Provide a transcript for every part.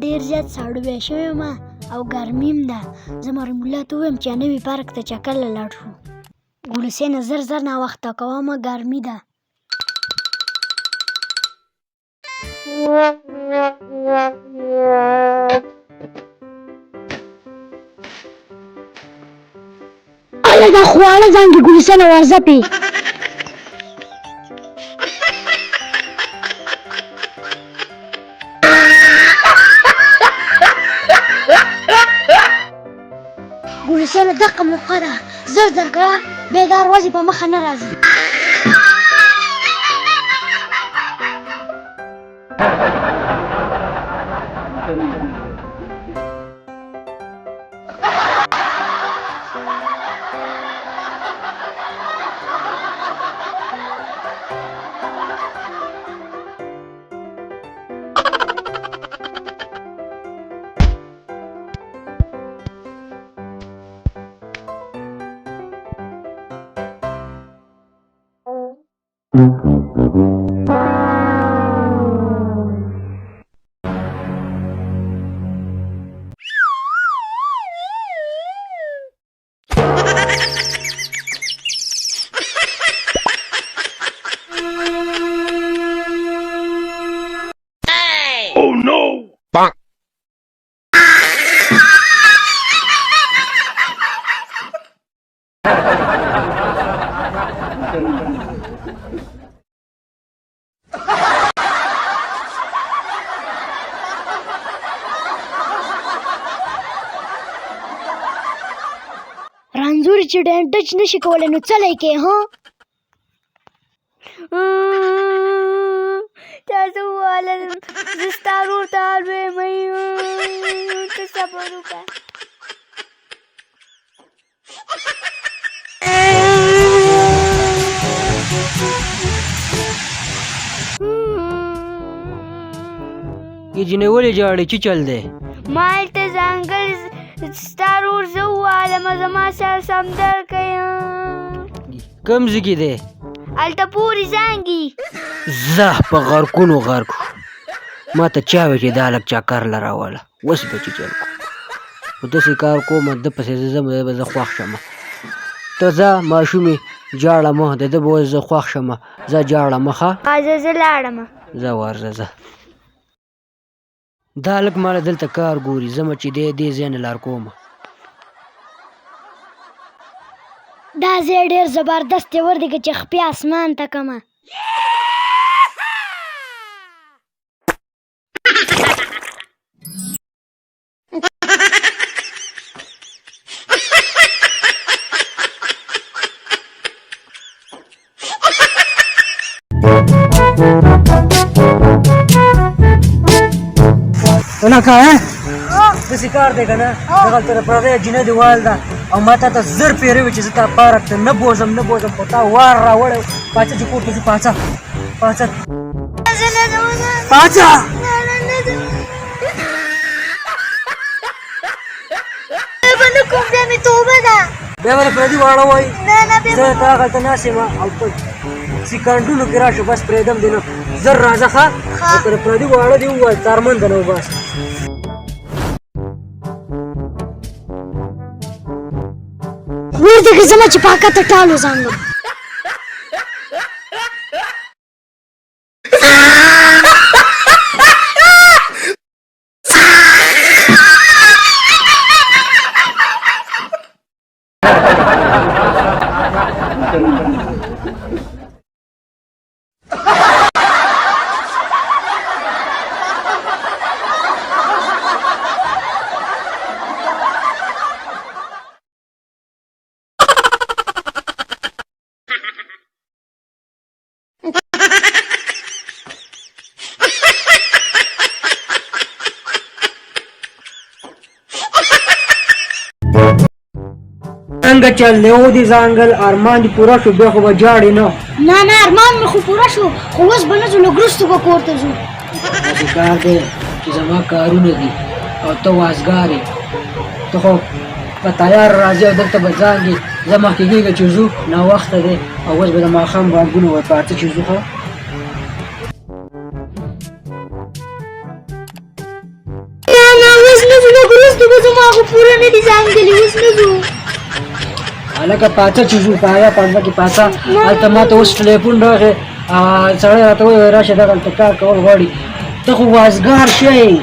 ډیر زیات ساړه بیا شوی ما او ګرمیم ده. زه مرمولا ته ووایم چې نوي پارک ته چکر له لاړ شو. ګلسینه زر زر ناوخته کوه ما ګرمي ده. اله دا خواړه ځانګې ګلسینه ورځه پې ګلسینه دقه موقع ده زر زر کوه بیدار ورځې په مخه نه راځي. Oh no! Bonk. رانځوري چې ډچ نشي کولی نو څه لیکې ها؟ تاسو وویل زه ستا ورور ته حال ویم ته صبر وکړه. یہ جنې ولې ژاړې چې چل دی؟ ما هلته ځنګل ستا ورور زه ووالمه زما سره سمندر کوي. کوم ځای کې دی؟ هلته پورې زانګي. زه په غرقونو غرق شو. ما ته چا وی چې دا هلک چکر له راوله اوس به چې چل کوو خو داسې کار کوم ده پسې زه ځم دی به زه خوښ شمه. ته ځه ماشومې جاړه مه د ده به اوس زه خوښ شمه. ځه جاړه مه ښه. زه لاړمه. ځه ورځه ځه. دا هلک ماله دلته کار ګوري زه مه چې دی دې ځای نه لار کومه. دا ځای ډېر زبردست دی ورده چې خپې اسمان ته کمه. نه که داسې کار دی که نه دغلته د پردیو جینۍ دې والده او ما تا ته زر پیرې وي چې زه تا پارک ته نه بوځم خو تا وار راوړی پاڅه چې کور ته ځو پاڅه بیا به د پردي واړه وایي زه تا هغلته ناست یم او په سیکنډونو کې راشه بس پرېږدم دې نه زر راځه ښه او که د پردي واړه دې ووایي څارمن ده نه وباسه. ورته که زما چې پاکه ته ټالو زنګم. څنګه چل دی او دې ځانګل ارمان دې پوره شو بیا خو به جاړې نه نه نه ارمان مې خو پوره شو خو اوس به نه ځو لږ وروسته به کور ته ځو داسې کار دی چې زما کارونه دي او ته وازګار یې ته خو په تیار راځې او دلته به ځانګې زه مخکې کېږه چې ځو ناوخته دی او اوس به د ماښام بانګونه ورپاته چې ځو ښه نه نه اوس نه ځو لږ وروسته به ځو ما خو پوره نه دي ځانګلي اوس نه ځو هلکه پاڅه چې ځو په حیا پنځه کې پاڅه هلته ما ته اوس ټلیفون راغی سړی راته وویل راشه دغلته کار کول غواړي ته خو وازګار شئ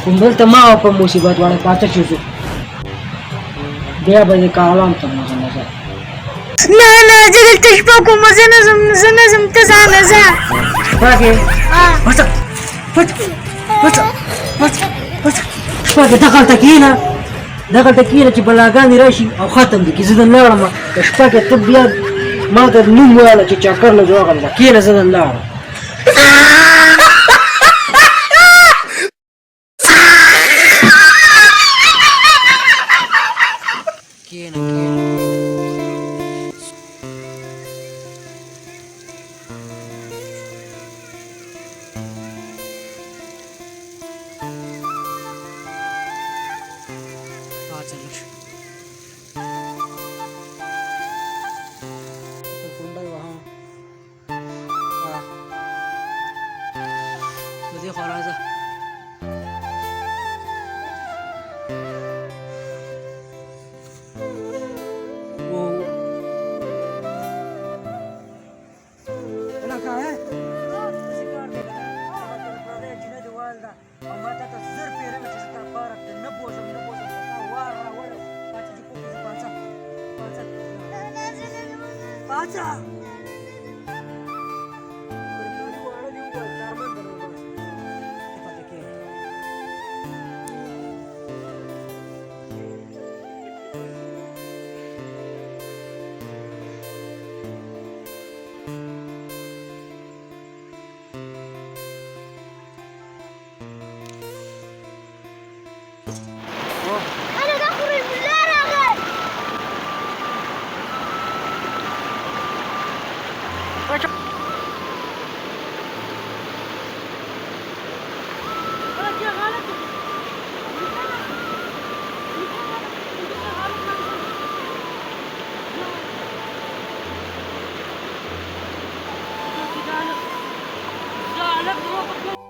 خو دلته ما په مصیبت واړه پاڅه چې ځو بیا به دې کالام ته مزه مزه نه نه زه دلته شپه کومه زه نه ځم زه نه ځم ته ځانه ځه شپه کې پاڅه پاڅه پاڅه پاڅه پاڅه شپه کې دغلته کښېنه دغلته کښېنه چې بلاګانې راشي او ختم دي که زه دن لاړم که شپه کې ته بیا ما ته نوم ویاله چې چکر له ځو هغلته کښېنه زه دن لاړم کښېنه کښېنه پاڅه لږ کونډه وهم په دې خوا راځه انا دا خو رحم الله راغی لا